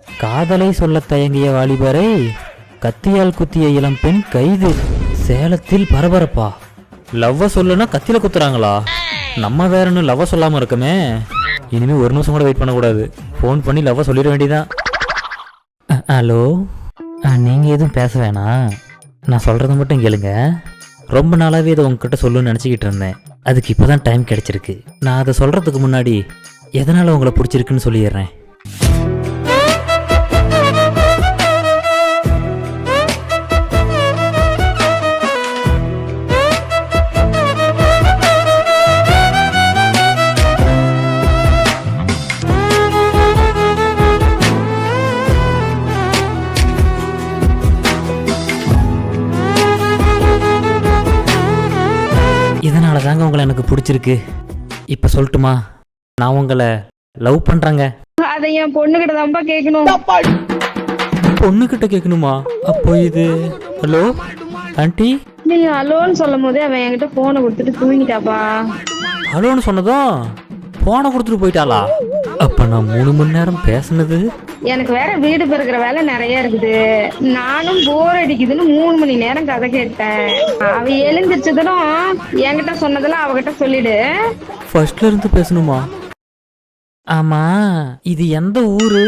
காதலை சொல்ல தயங்கிய வாலிபரை கத்தியால் குத்திய இளம்பெண் கைது. சேலத்தில் பரபரப்பா. லவ்வ சொல்லுன்னா கத்தியில குத்துறாங்களா? நம்ம வேறன்னு லவ்வ சொல்லாம இருக்கமே. இனிமே ஒரு நிமிஷம் கூட வெயிட் பண்ணக்கூடாது. ஃபோன் பண்ணி லவ்வ சொல்லிட வேண்டியதான். ஹலோ, நீங்க எதுவும் பேச வேணாம், நான் சொல்றத மட்டும் கேளுங்க. ரொம்ப நாளாவே இதை உங்ககிட்ட சொல்லணும்னு நினச்சிக்கிட்டு இருந்தேன். அதுக்கு இப்போதான் டைம் கிடைச்சிருக்கு. நான் அதை சொல்றதுக்கு முன்னாடி எதனால உங்களை பிடிச்சிருக்குன்னு சொல்லிடுறேன். இதனால தாங்க உங்களை எனக்கு பிடிச்சிருக்கு. இப்போ சொல்லட்டுமா, நான் உங்களை லவ் பண்றேங்க. அதை என் பொண்ணுகிட்ட தான்ப்பா கேட்கணும். பொண்ணுகிட்ட கேட்கணுமா? அப்போ இது ஹலோ ஆண்டி. நீங்க அலோன்னு சொல்லும் போதே அவன் என்கிட்ட போனை கொடுத்துட்டு தூங்கிட்டாப்பா. ஹலோன்னு சொன்னதும் போனை கொடுத்துட்டு போயிட்டாளா? அப்ப நான் 3 மணி நேரம் பேசுனது. எனக்கு வேற வீடு பெருக்கிற வேலை நிறைய இருக்குது. நானும் போர் அடிக்குதுன்னு 3 மணி நேரம் கதை கேட்டேன். அவ எழுந்திரிச்சதும் என்கிட்ட சொன்னதெல்லாம் அவகிட்ட சொல்லிடு. ஃபர்ஸ்ட்ல இருந்து பேசணுமா? ஆமா, இது எந்த ஊரு?